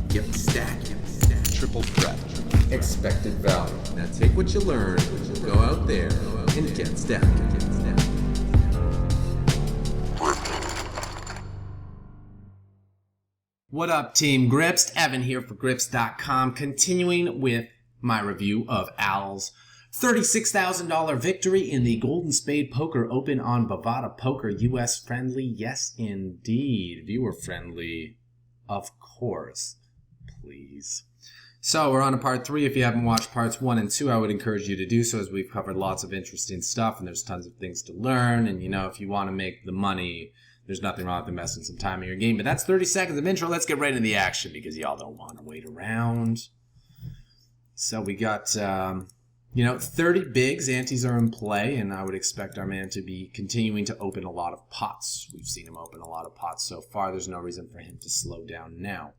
get stacked, Triple threat. expected value. Now take what you learn, go out there and get stacked. What up, Team Grips? Evan here for Grips.com, continuing with my review of Al's $36,000 victory in the Golden Spade Poker Open on Bovada Poker. US friendly, yes indeed. Viewer friendly, of course, please. So we're on to part 3. If you haven't watched parts 1 and 2, I would encourage you to do so, as we've covered lots of interesting stuff and there's tons of things to learn. And you know, if you want to make the money, there's nothing wrong with investing some time in your game. But that's 30 seconds of intro. Let's get right into the action because y'all don't want to wait around. So we got, 30 bigs. Antes are in play, and I would expect our man to be continuing to open a lot of pots. We've seen him open a lot of pots so far. There's no reason for him to slow down now.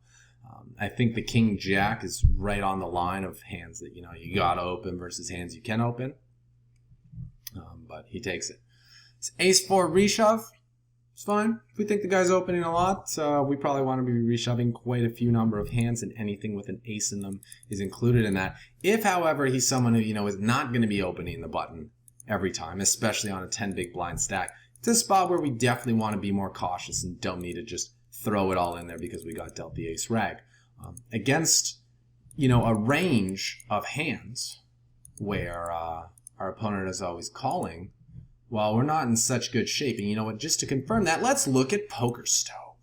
I think the King Jack is right on the line of hands that, you got to open versus hands you can open. But he takes it. It's Ace-4 reshove. It's fine. If we think the guy's opening a lot, we probably want to be reshoving quite a few number of hands, and anything with an ace in them is included in that. If, however, he's someone who, is not going to be opening the button every time, especially on a 10 big blind stack, it's a spot where we definitely want to be more cautious and don't need to just throw it all in there because we got dealt the ace rag. Against, a range of hands where our opponent is always calling, well, we're not in such good shape. And you know what? Just to confirm that, let's look at Poker Stove.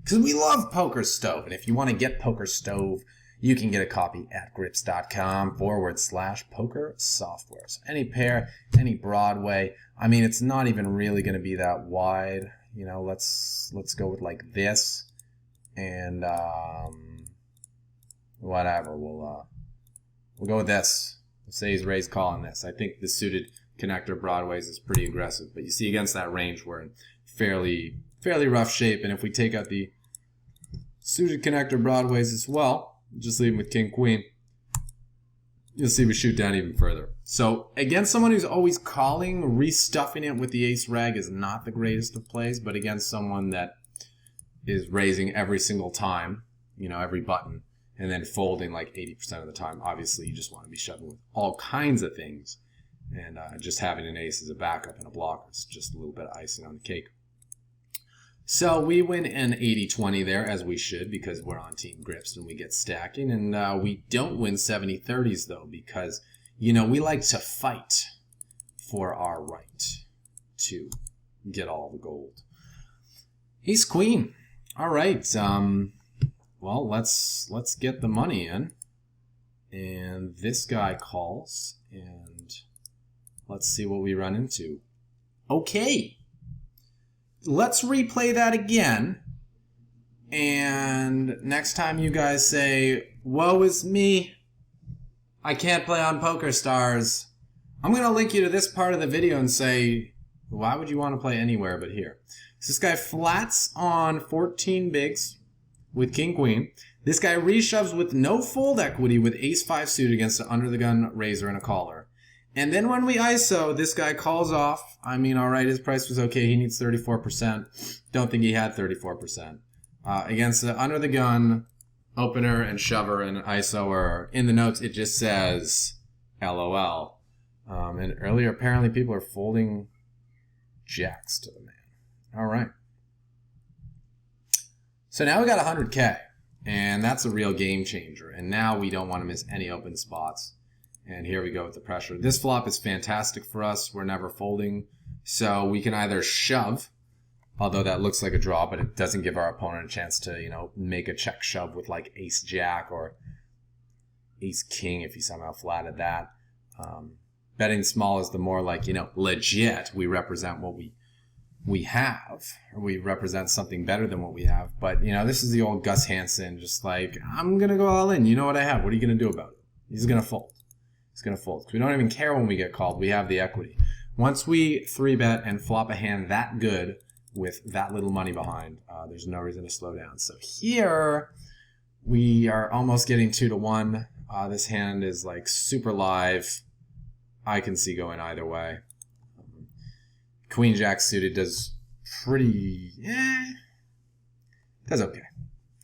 Because we love Poker Stove. And if you want to get Poker Stove, you can get a copy at grips.com/poker software. So any pair, any Broadway. I mean, it's not even really going to be that wide. Let's go with like this. And whatever. We'll go with this. We'll say he's raised calling this. I think the suited connector Broadways is pretty aggressive, but you see against that range we're in fairly rough shape. And if we take out the suited connector Broadways as well, just leave him with King Queen, you'll see we shoot down even further. So against someone who's always calling, restuffing it with the ace rag is not the greatest of plays, but against someone that is raising every single time, every button, and then folding like 80% of the time, obviously you just want to be shoving with all kinds of things. And just having an ace as a backup and a blocker is just a little bit of icing on the cake. So we win an 80-20 there, as we should, because we're on Team Grips and we get stacking. And we don't win 70-30s, though, because, we like to fight for our right to get all the gold. Ace Queen. All right. Well, let's get the money in. And this guy calls, and let's see what we run into. Okay. Let's replay that again. And next time you guys say, woe is me, I can't play on Poker Stars, I'm going to link you to this part of the video and say, why would you want to play anywhere but here? So this guy flats on 14 bigs with King Queen. This guy reshoves with no fold equity with Ace-5 suited against an under-the-gun raiser and a caller. And then when we ISO, this guy calls off. I mean, all right, his price was okay. He needs 34%. Don't think he had 34%. Against the under-the-gun opener and shover and ISO, or in the notes, it just says LOL. And earlier, apparently, people are folding jacks to the man. All right. So now we got 100K, and that's a real game changer. And now we don't want to miss any open spots. And here we go with the pressure. This flop is fantastic for us. We're never folding. So we can either shove, although that looks like a draw, but it doesn't give our opponent a chance to, make a check shove with like ace-jack or ace-king if he somehow flatted that. Betting small is the more like, legit. We represent what we have, or we represent something better than what we have. But, this is the old Gus Hansen, just like, I'm going to go all in. You know what I have. What are you going to do about it? He's going to fold. He's going to fold. We don't even care when we get called. We have the equity. Once we 3-bet and flop a hand that good with that little money behind, there's no reason to slow down. So here we are almost getting 2-1. This hand is like super live. I can see going either way. Queen Jack suited does pretty, does okay.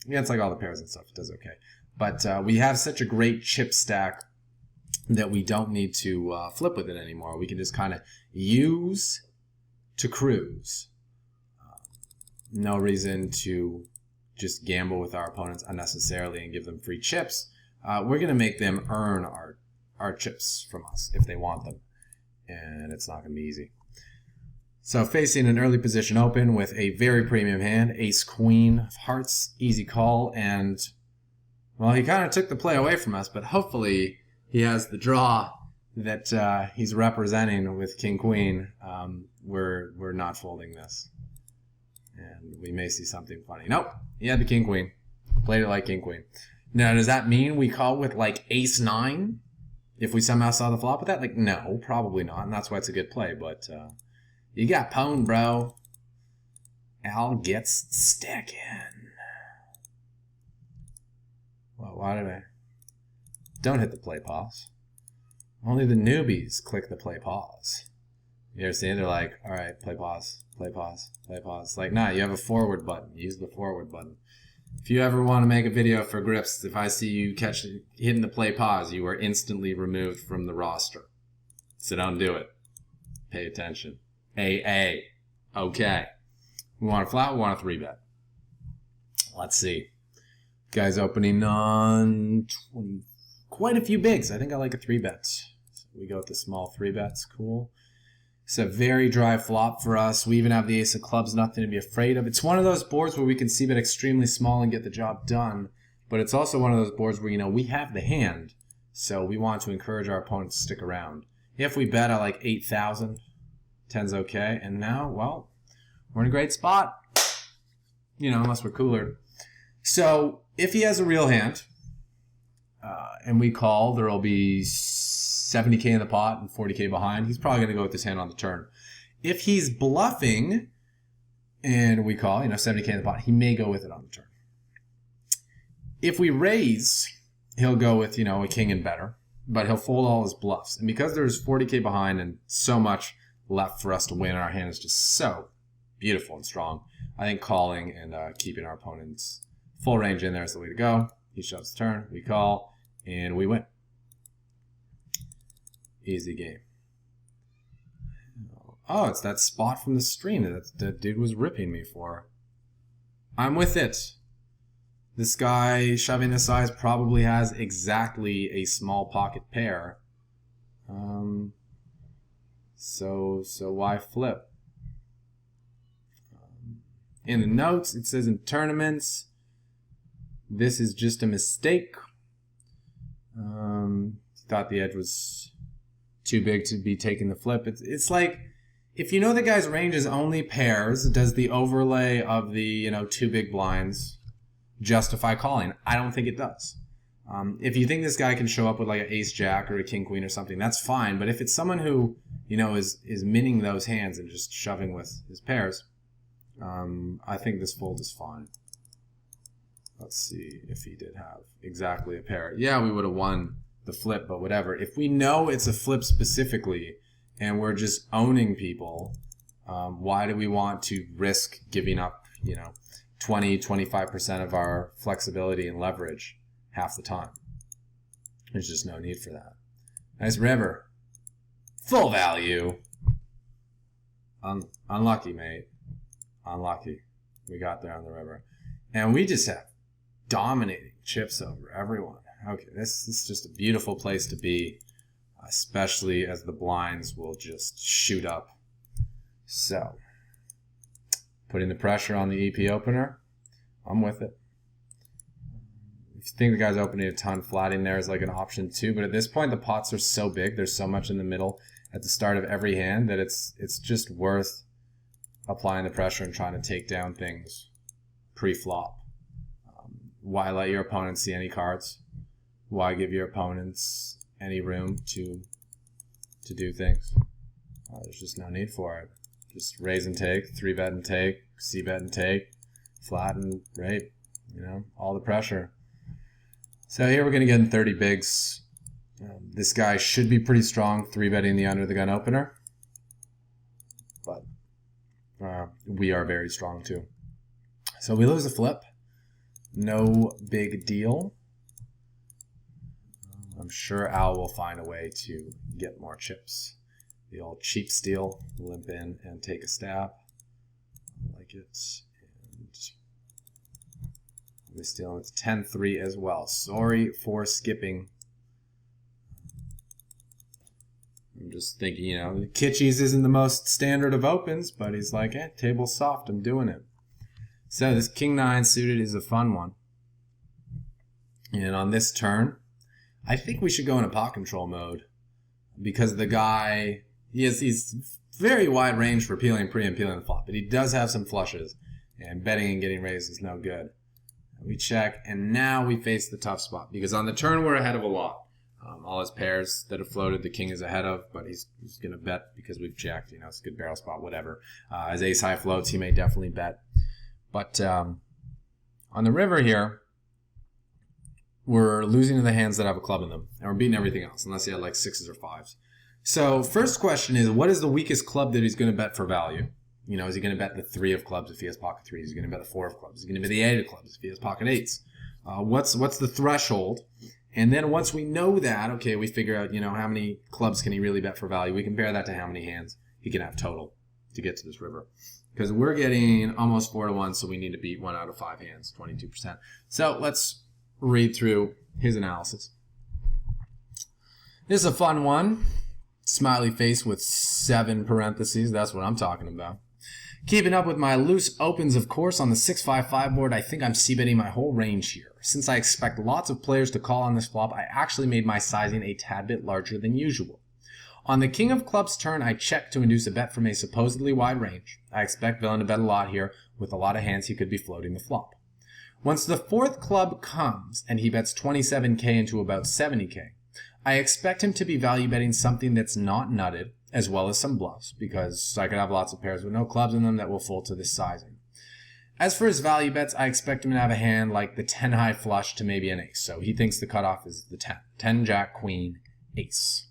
Against like all the pairs and stuff, it does okay. But we have such a great chip stack that we don't need to flip with it anymore. We can just kind of use to cruise. No reason to just gamble with our opponents unnecessarily and give them free chips. We're going to make them earn our chips from us if they want them. And it's not going to be easy. So facing an early position open with a very premium hand, ace queen of hearts, easy call, and well, he kind of took the play away from us, but hopefully he has the draw that he's representing with king queen. We're not folding this, and we may see something funny. Nope, he had the king queen, played it like king queen. Now, does that mean we call with like ace nine if we somehow saw the flop with that? Like, no, probably not, and that's why it's a good play, but you got pwned, bro. Al gets stacking. Well, why did I? Don't hit the play pause. Only the newbies click the play pause. You ever see it? They're like, all right, play pause, play pause, play pause. Like, nah, you have a forward button. Use the forward button. If you ever want to make a video for Grips, if I see you hitting the play pause, you are instantly removed from the roster. So don't do it. Pay attention. AA. Okay. We want a flat, we want a 3-bet. Let's see. Guy's opening on 20, quite a few bigs. I think I like a 3-bet. So we go with the small 3-bets. Cool. It's a very dry flop for us. We even have the ace of clubs, nothing to be afraid of. It's one of those boards where we can c-bet extremely small and get the job done. But it's also one of those boards where, you know, we have the hand. So we want to encourage our opponents to stick around. If we bet at like 8,000, 10's okay. And now, well, we're in a great spot. You know, unless we're cooler. So if he has a real hand and we call, there will be 70K in the pot and 40K behind. He's probably going to go with this hand on the turn. If he's bluffing and we call, you know, 70K in the pot, he may go with it on the turn. If we raise, he'll go with, you know, a king and better, but he'll fold all his bluffs. And because there's 40K behind and so much left for us to win, our hand is just so beautiful and strong. I think calling and keeping our opponents full range in there is the way to go. He shoves the turn, we call, and we win. Easy game. Oh, it's that spot from the stream that the dude was ripping me for. I'm with it. This guy shoving this size probably has exactly a small pocket pair. So why flip? In the notes, it says in tournaments, this is just a mistake. Thought the edge was too big to be taking the flip. It's like, if you know the guy's range is only pairs, does the overlay of the, you know, 2 big blinds justify calling? I don't think it does. If you think this guy can show up with like an ace jack or a king queen or something, that's fine. But if it's someone who, you know, is minning those hands and just shoving with his pairs, I think this fold is fine. Let's see if he did have exactly a pair. Yeah, we would have won the flip, but whatever. If we know it's a flip specifically and we're just owning people, why do we want to risk giving up, you know, 20, 25% of our flexibility and leverage half the time? There's just no need for that. Nice river. Full value. Unlucky, mate. Unlucky. We got there on the river. And we just have dominating chips over everyone. Okay, this is just a beautiful place to be, especially as the blinds will just shoot up. So, putting the pressure on the EP opener, I'm with it. If you think the guy's opening a ton, flatting there is like an option too, but at this point the pots are so big, there's so much in the middle at the start of every hand that it's just worth applying the pressure and trying to take down things pre-flop. Why let your opponents see any cards? Why give your opponents any room to do things? There's just no need for it. Just raise and take, 3-bet and take, c-bet and take, flat and rape, you know, all the pressure. So here we're going to get in 30 bigs. This guy should be pretty strong, 3-betting the under the gun opener. But we are very strong too. So we lose a flip. No big deal. I'm sure Al will find a way to get more chips. The old cheap steal, limp in and take a stab. I like it. And we're stealing. It's 10-3 as well. Sorry for skipping. I'm just thinking, you know, Kitschy's isn't the most standard of opens, but he's like, table's soft, I'm doing it. So this King 9 suited is a fun one. And on this turn, I think we should go into pot control mode because the guy, he's very wide range for peeling pre and peeling the flop, but he does have some flushes, and betting and getting raised is no good. We check, and now we face the tough spot because on the turn we're ahead of a lot. All his pairs that have floated, the king is ahead of, but he's going to bet because we've checked. You know, it's a good barrel spot, whatever. As ace high floats, he may definitely bet. But on the river here, we're losing to the hands that have a club in them, and we're beating everything else, unless he had like sixes or fives. So first question is, what is the weakest club that he's going to bet for value? You know, is he going to bet the 3 of clubs if he has pocket 3s? Is he going to bet the 4 of clubs? Is he going to bet the 8 of clubs if he has pocket 8s? What's the threshold? And then once we know that, okay, we figure out, you know, how many clubs can he really bet for value. We compare that to how many hands he can have total to get to this river. Because we're getting almost 4-1, so we need to beat 1 out of 5 hands, 22%. So let's read through his analysis. This is a fun one. Smiley face with 7 parentheses. That's what I'm talking about. Keeping up with my loose opens, of course, on the 6-5-5 board, I think I'm c-betting my whole range here. Since I expect lots of players to call on this flop, I actually made my sizing a tad bit larger than usual. On the king of clubs turn, I check to induce a bet from a supposedly wide range. I expect villain to bet a lot here. With a lot of hands, he could be floating the flop. Once the 4th club comes, and he bets 27k into about 70k, I expect him to be value betting something that's not nutted, as well as some bluffs, because I could have lots of pairs with no clubs in them that will fold to this sizing. As for his value bets, I expect him to have a hand like the 10 high flush to maybe an ace. So he thinks the cutoff is the 10. 10, jack, queen, ace.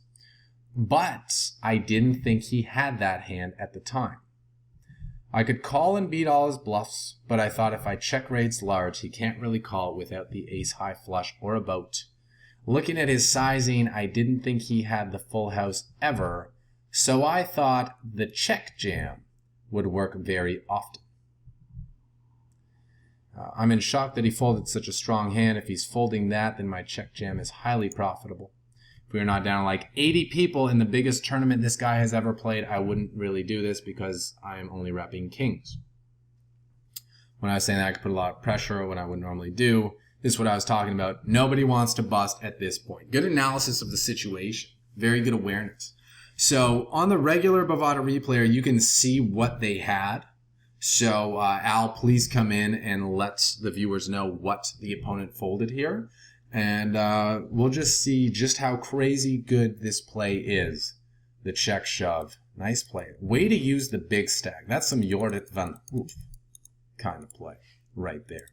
But I didn't think he had that hand at the time. I could call and beat all his bluffs, but I thought if I check raise large, he can't really call without the ace high flush or a boat. Looking at his sizing, I didn't think he had the full house ever, so I thought the check jam would work very often. I'm in shock that he folded such a strong hand. If he's folding that, then my check jam is highly profitable. If we were not down like 80 people in the biggest tournament this guy has ever played, I wouldn't really do this because I'm only repping kings. When I was saying that, I could put a lot of pressure, what I would normally do. This is what I was talking about. Nobody wants to bust at this point. Good analysis of the situation. Very good awareness. So on the regular Bovada replayer, you can see what they had. So Al, please come in and let the viewers know what the opponent folded here. And we'll just see just how crazy good this play is. The check shove. Nice play. Way to use the big stack. That's some Jorrit van Hoof kind of play right there.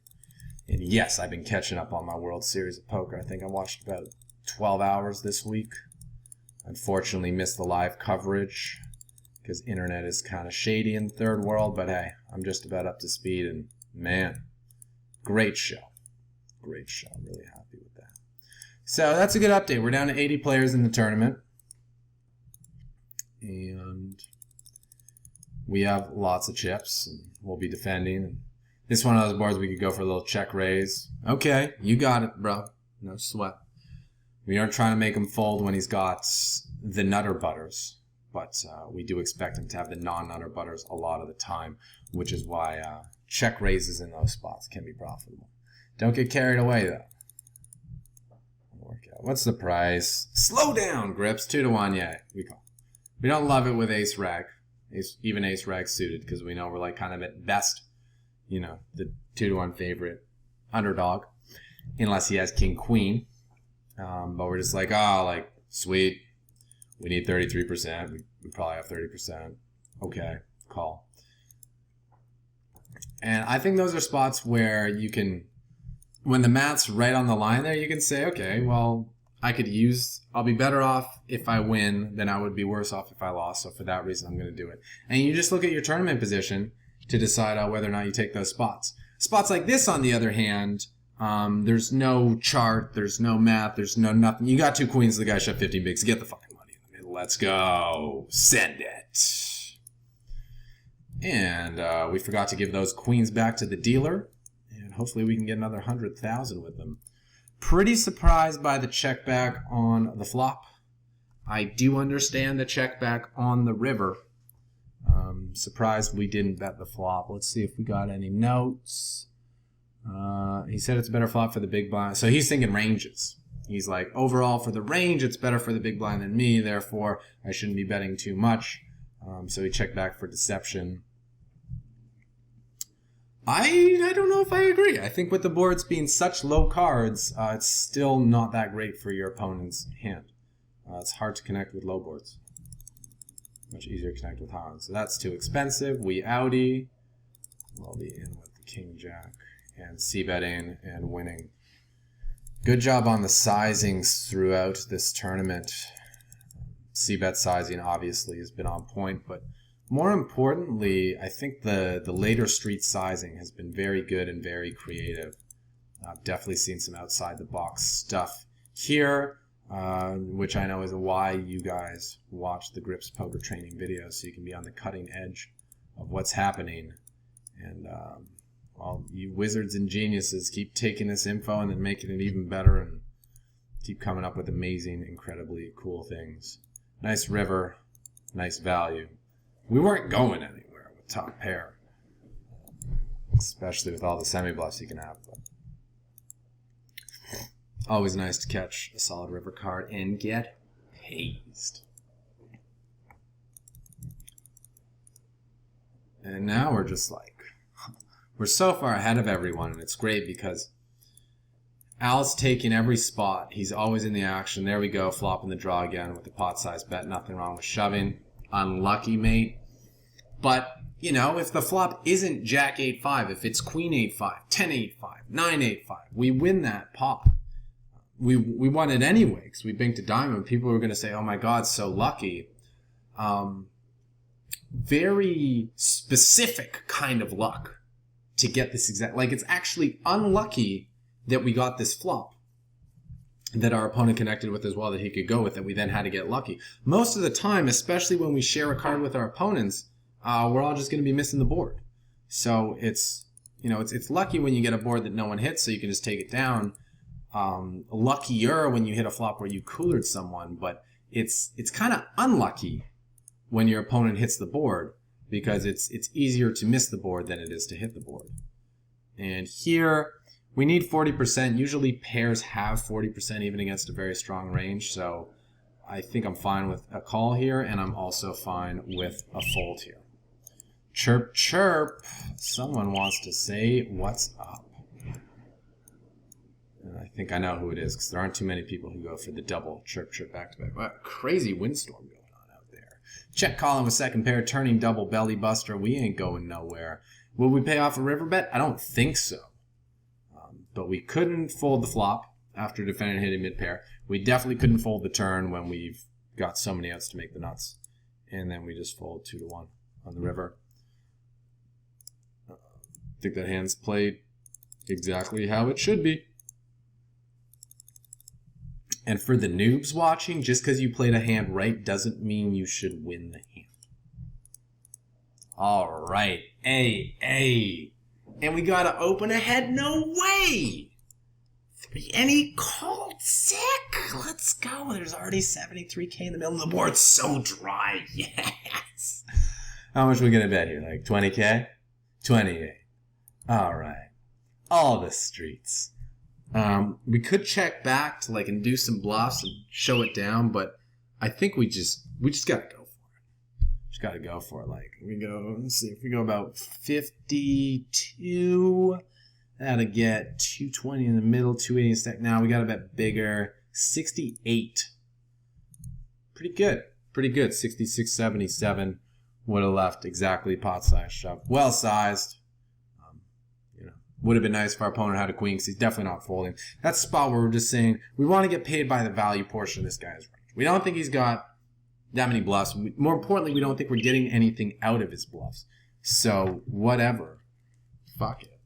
And yes, I've been catching up on my World Series of Poker. I think I watched about 12 hours this week. Unfortunately, missed the live coverage because internet is kind of shady in the third world. But hey, I'm just about up to speed. And man, great show. Great show. I'm really happy with that. So that's a good update. We're down to 80 players in the tournament. And we have lots of chips. And we'll be defending. And this one of those boards we could go for a little check raise. Okay, you got it, bro. No sweat. We aren't trying to make him fold when he's got the nutter butters. But we do expect him to have the non-nutter butters a lot of the time, which is why check raises in those spots can be profitable. Don't get carried away, though. What's the price? Slow down, Grips. 2-1, yeah, we call. We don't love it with ace rag, even ace rag suited, because we know we're like kind of at best, you know, the 2-1 favorite underdog, unless he has king queen. But we're just like, oh, like sweet. We need 33%. We probably have 30%. Okay, call. And I think those are spots where you can, when the math's right on the line there, you can say, okay, well, I'll be better off if I win than I would be worse off if I lost. So for that reason, I'm going to do it. And you just look at your tournament position to decide whether or not you take those spots. Spots like this, on the other hand, There's no chart, there's no math, there's no nothing. You got 2 queens, the guy shot 15 bigs. Get the fucking money in the middle. Let's go. Send it. And we forgot to give those queens back to the dealer. And hopefully we can get another 100,000 with them. Pretty surprised by the check back on the flop. I do understand the check back on the river. Surprised we didn't bet the flop. Let's see if we got any notes. He said it's a better flop for the big blind. So he's thinking ranges. He's like, overall for the range, it's better for the big blind than me. Therefore, I shouldn't be betting too much. So he checked back for deception. I don't know if I agree. I think with the boards being such low cards, it's still not that great for your opponent's hand. It's hard to connect with low boards. Much easier to connect with high ones. So that's too expensive. We outie. We'll be in with the king jack and c-betting and winning. Good job on the sizings throughout this tournament. C-bet sizing obviously has been on point, but more importantly, I think the later street sizing has been very good and very creative. I've definitely seen some outside the box stuff here. Which I know is why you guys watch the Grips Poker training videos, so you can be on the cutting edge of what's happening. And well, you wizards and geniuses keep taking this info and then making it even better and keep coming up with amazing, incredibly cool things. Nice river, nice value. We weren't going anywhere with top pair, especially with all the semi-bluffs you can have. But always nice to catch a solid river card and get hazed. And now we're just like, we're so far ahead of everyone, and it's great because Al's taking every spot. He's always in the action. There we go, flopping the draw again with the pot size bet. Nothing wrong with shoving. Unlucky, mate. But, you know, if the flop isn't Jack 8-5, if it's Queen 8-5, 10-8-5, 9-8-5, we win that pot. We won it anyway because we banked a diamond. People were going to say, oh my God, so lucky. Very specific kind of luck to get this exact. Like, it's actually unlucky that we got this flop that our opponent connected with as well that he could go with, that we then had to get lucky. Most of the time, especially when we share a card with our opponents, we're all just going to be missing the board. So it's, you know, it's lucky when you get a board that no one hits, so you can just take it down. Luckier when you hit a flop where you coolered someone, but it's kind of unlucky when your opponent hits the board because it's easier to miss the board than it is to hit the board. And here we need 40%. Usually pairs have 40% even against a very strong range, so I think I'm fine with a call here, and I'm also fine with a fold here. Chirp, chirp. Someone wants to say what's up. I think I know who it is because there aren't too many people who go for the double chirp chirp back to back. What a crazy windstorm going on out there. Check calling with second pair, turning double belly buster. We ain't going nowhere. Will we pay off a river bet? I don't think so. But we couldn't fold the flop after defending hitting mid pair. We definitely couldn't fold the turn when we've got so many outs to make the nuts. And then we just fold 2-1 on the river. I think that hand's played exactly how it should be. And for the noobs watching, just because you played a hand right doesn't mean you should win the hand. All right. Hey. And we got to open ahead? No way! And he called sick. Let's go. There's already 73K in the middle of the board. So dry. Yes. How much are we going to bet here? Like 20K? 28. All right. All the streets. We could check back to like and do some bluffs and show it down, but I think we just gotta go for it. Just gotta go for it. Like let's see, if we go about 52, that'll get 220 in the middle, 280 in stack. Now we gotta bet bigger. 68. Pretty good. 66, 77 would have left exactly pot size shove. Well sized. Would have been nice if our opponent had a queen because he's definitely not folding. That's the spot where we're just saying we want to get paid by the value portion of this guy's range. We don't think he's got that many bluffs. More importantly, we don't think we're getting anything out of his bluffs. So whatever. Fuck it.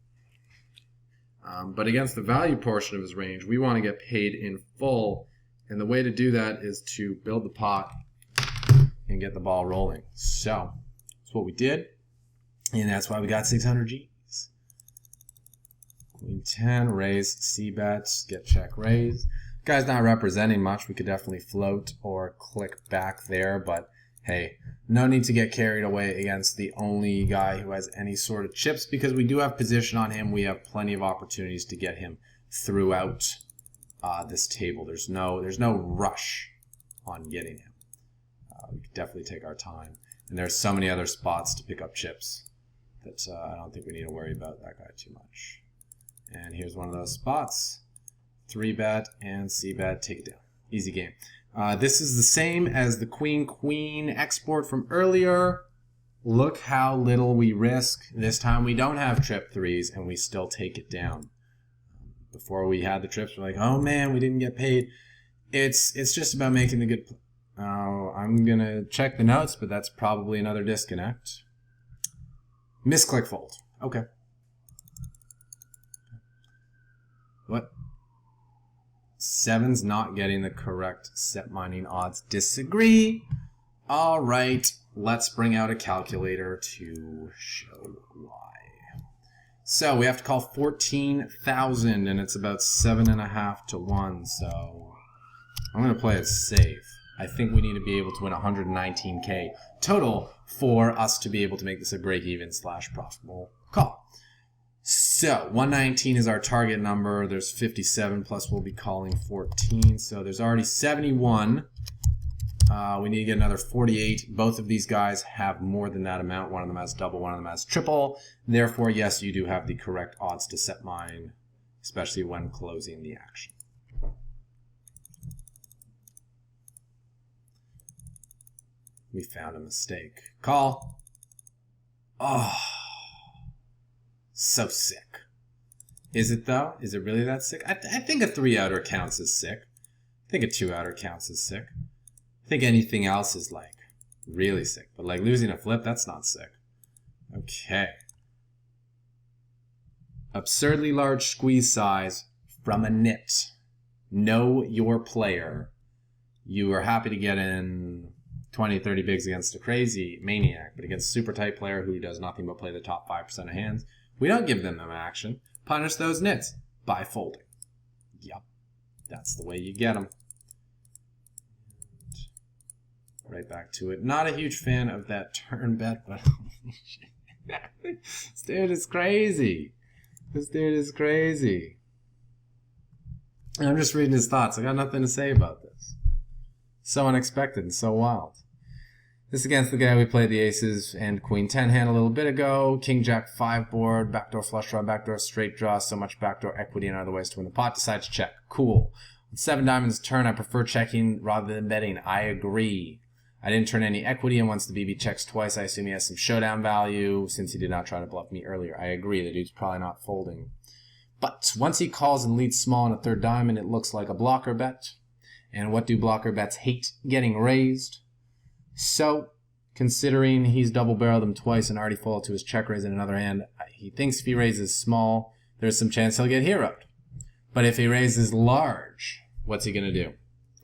But against the value portion of his range, we want to get paid in full. And the way to do that is to build the pot and get the ball rolling. So that's what we did. And that's why we got 600 G's. Queen 10, raise, c-bet, get check, raise. Guy's not representing much. We could definitely float or click back there. But hey, no need to get carried away against the only guy who has any sort of chips, because we do have position on him. We have plenty of opportunities to get him throughout this table. There's no rush on getting him. We could definitely take our time. And there's so many other spots to pick up chips that I don't think we need to worry about that guy too much. And here's one of those spots. 3-bet and c-bet, take it down. Easy game. This is the same as the queen-queen export from earlier. Look how little we risk. This time we don't have trip threes and we still take it down. Before we had the trips, we're like, oh man, we didn't get paid. It's just about making the good. I'm going to check the notes, but that's probably another disconnect. Misclick fold. Okay. What? 7's not getting the correct set mining odds. Disagree. All right, let's bring out a calculator to show why. So we have to call 14,000, and it's about 7.5 to 1. So I'm going to play it safe. I think we need to be able to win 119K total for us to be able to make this a break-even / profitable call. So 119 is our target number. There's 57 plus we'll be calling 14. So there's already 71. We need to get another 48. Both of these guys have more than that amount. One of them has double, one of them has triple. Therefore, yes, you do have the correct odds to set mine, especially when closing the action. We found a mistake. Call. Oh, so sick. Is it though? Is it really that sick? I think a 3-outer counts as sick. I think a 2-outer counts as sick. I think anything else is like really sick. But like losing a flip, that's not sick. Okay. Absurdly large squeeze size from a nit. Know your player. You are happy to get in 20, 30 bigs against a crazy maniac, but against a super tight player who does nothing but play the top 5% of hands, we don't give them action. Punish those nits by folding. Yep. That's the way you get them. Right back to it. Not a huge fan of that turn bet, but this dude is crazy. This dude is crazy. And I'm just reading his thoughts. I got nothing to say about this. So unexpected and so wild. This against the guy we played the aces and queen 10 hand a little bit ago. King jack 5 board, backdoor flush draw, backdoor straight draw, so much backdoor equity and other ways to win the pot. Decides to check. Cool. On 7 diamonds turn, I prefer checking rather than betting. I agree. I didn't turn any equity, and once the BB checks twice, I assume he has some showdown value since he did not try to bluff me earlier. I agree. The dude's probably not folding. But once he calls and leads small on a 3rd diamond, it looks like a blocker bet. And what do blocker bets hate? Getting raised. So, considering he's double-barreled him twice and already folded to his check raise in another hand, he thinks if he raises small, there's some chance he'll get heroed. But if he raises large, what's he going to do?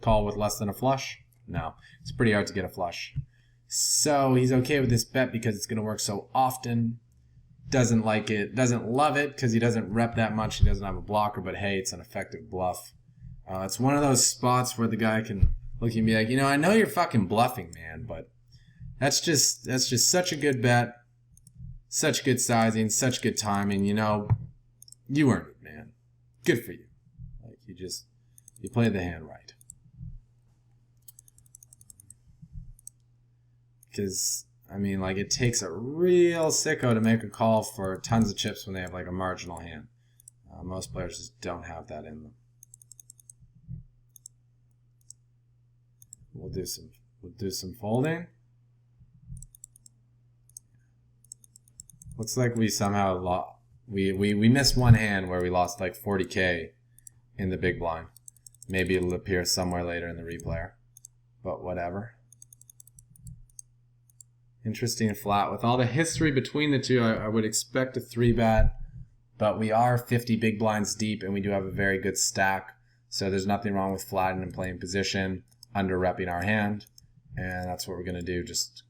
Call with less than a flush? No. It's pretty hard to get a flush. So, he's okay with this bet because it's going to work so often. Doesn't like it, doesn't love it because he doesn't rep that much. He doesn't have a blocker, but hey, it's an effective bluff. It's one of those spots where the guy can look and be like, you know, I know you're fucking bluffing, man, but that's just such a good bet, such good sizing, such good timing. You know, you earned it, man. Good for you. Like you played the hand right. Because I mean, like it takes a real sicko to make a call for tons of chips when they have like a marginal hand. Most players just don't have that in them. We'll do some folding. Looks like we somehow lost. We missed one hand where we lost like 40K in the big blind. Maybe it'll appear somewhere later in the replayer, but whatever. Interesting flat. With all the history between the two, I would expect a 3-bet, but we are 50 big blinds deep, and we do have a very good stack. So there's nothing wrong with flattening and playing position, under repping our hand, and that's what we're going to do. Just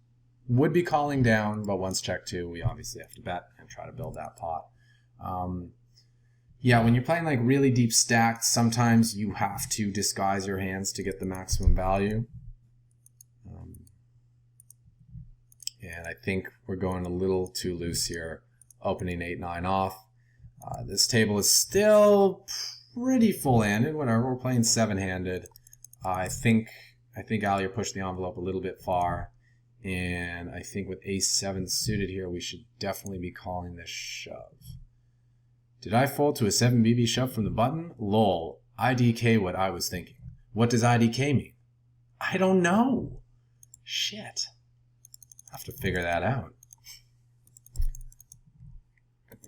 would be calling down, but once check two, we obviously have to bet and try to build that pot. Yeah, when you're playing like really deep stacked, sometimes you have to disguise your hands to get the maximum value. And I think we're going a little too loose here, opening 8-9 off. This table is still pretty full-handed. Whatever, we're playing 7-handed. I think Ali pushed the envelope a little bit far, and I think with ace-7 suited here, we should definitely be calling this shove. Did I fold to a 7BB shove from the button? Lol. IDK what I was thinking. What does IDK mean? I don't know. Shit. I have to figure that out.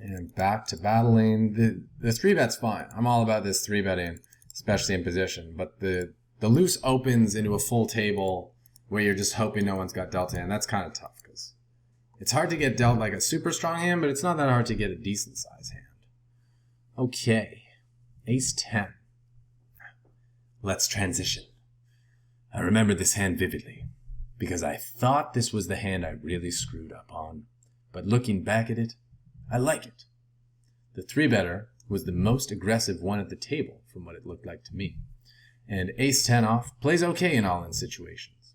And back to battling. The 3-bet's fine. I'm all about this 3-betting, especially in position. But the loose opens into a full table where you're just hoping no one's got dealt hand. That's kind of tough because it's hard to get dealt like a super strong hand, but it's not that hard to get a decent size hand. Okay, ace-10. Let's transition. I remember this hand vividly because I thought this was the hand I really screwed up on, but looking back at it, I like it. The 3-better was the most aggressive one at the table from what it looked like to me, and ace-10 off plays okay in all-in situations.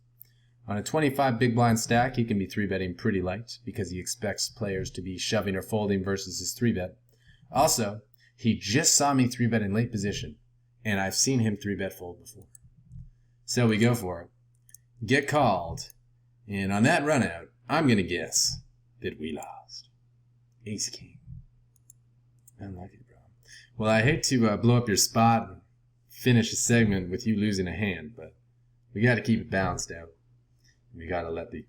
On a 25 big blind stack, he can be 3-betting pretty light because he expects players to be shoving or folding versus his 3-bet. Also, he just saw me 3-bet in late position, and I've seen him 3-bet fold before. So we go for it. Get called, and on that run out, I'm going to guess that we lost. Ace-king. Unlucky, bro. Well, I hate to blow up your spot and finish a segment with you losing a hand, but we got to keep it balanced out. We got to let the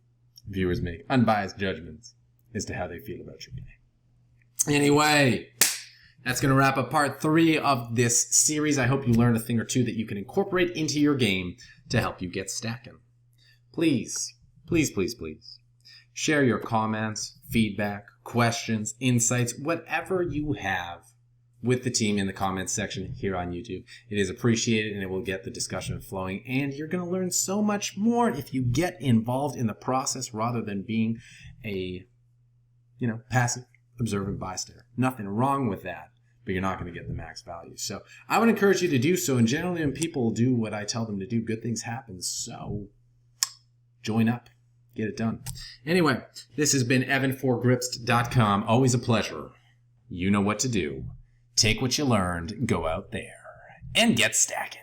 viewers make unbiased judgments as to how they feel about your game. Anyway, that's going to wrap up part 3 of this series. I hope you learned a thing or two that you can incorporate into your game to help you get stacking. Please, please, please, please share your comments, feedback, questions, insights, whatever you have with the team in the comments section here on YouTube. It is appreciated and it will get the discussion flowing, and you're going to learn so much more if you get involved in the process rather than being a, passive observant bystander. Nothing wrong with that, but you're not going to get the max value. So I would encourage you to do so, and generally when people do what I tell them to do, good things happen. So join up. Get it done. Anyway, this has been Evan for Gripst.com. Always a pleasure. You know what to do. Take what you learned, go out there, and get stacking.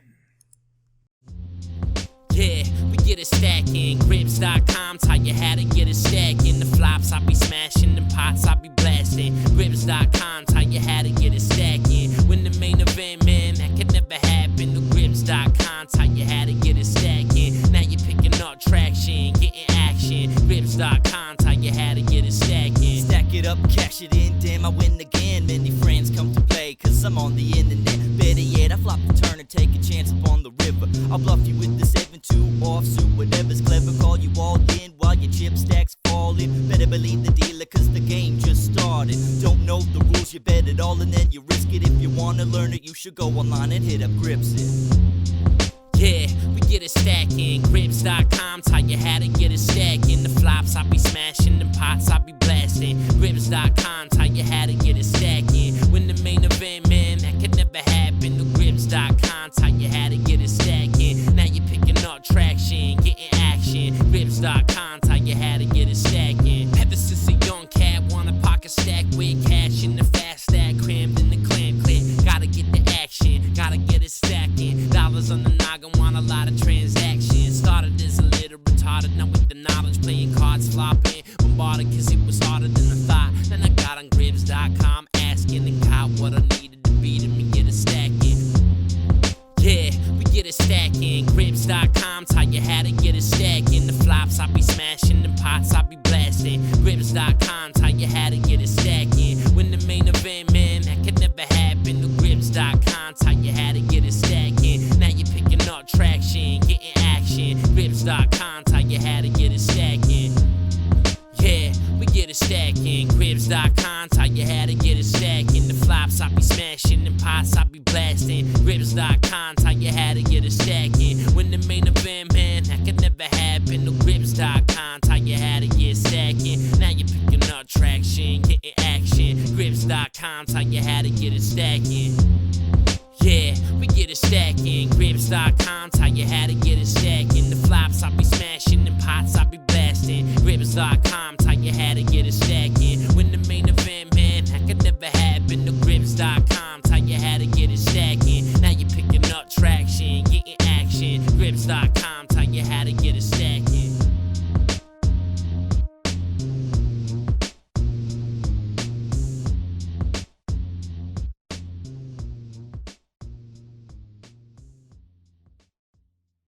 Yeah, we get it stacking. Gripst.com, tell you how to get it stacking. The flops I be smashing, the pots I be blasting. Gripst.com, tell you how to get it stacking. When the main event, man, that could never happen. The Gripst.com, tell you how to get it stacking. Now you're picking up traction, getting action. Gripst.com, tell you how to get it stacking. Stack it up, cash it in, damn, I win again. Many friends come to play, cause I'm on the internet. Better yet, I flop the turn and take a chance upon the river. I'll bluff you with the 7-2 offsuit, whatever's clever, call you all in while your chip stacks falling. Better believe the dealer, cause the game just started. Don't know the rules, you bet it all and then you risk it. If you wanna learn it, you should go online and hit up Gripst. Yeah, we get it stacking. Gripst.com, tell you how to get it stacking. The flops I be smashing, the pots I be blasting. Gripst.com, tell you how to get it stacking. When the main event, man, that could never happen. The Gripst.com, tell you how to get it stacking. Now you're picking up traction, getting action. Gripst.com, tell you how to get it stacking. Ever since a young cat, want a pocket stack with cash in the fast stack, crammed in the clam clip. Gotta get the action, gotta get it stacking. Dollars on the noggin, want a lot of transactions. Started as a little retarded, now with the knowledge, playing cards, flopping, bombarded, cause it was harder than I thought. Then I got on Gripst.com, asking and got what I needed. smashing, and pots I be blasting. Grips.com taught you how to get a stack in. When the main event, man, that could never happen. The Grips.com taught you how to get stacking. Now you're picking up traction, getting action. Grips.com taught you how to get it stacking. Yeah, we get it stacking. Grips.com taught you how to get it stacking. The flops I be smashing, and pots I be blasting. Grips.com taught you how to get it stacking. When the main event, man, that could never happen. The Grips.com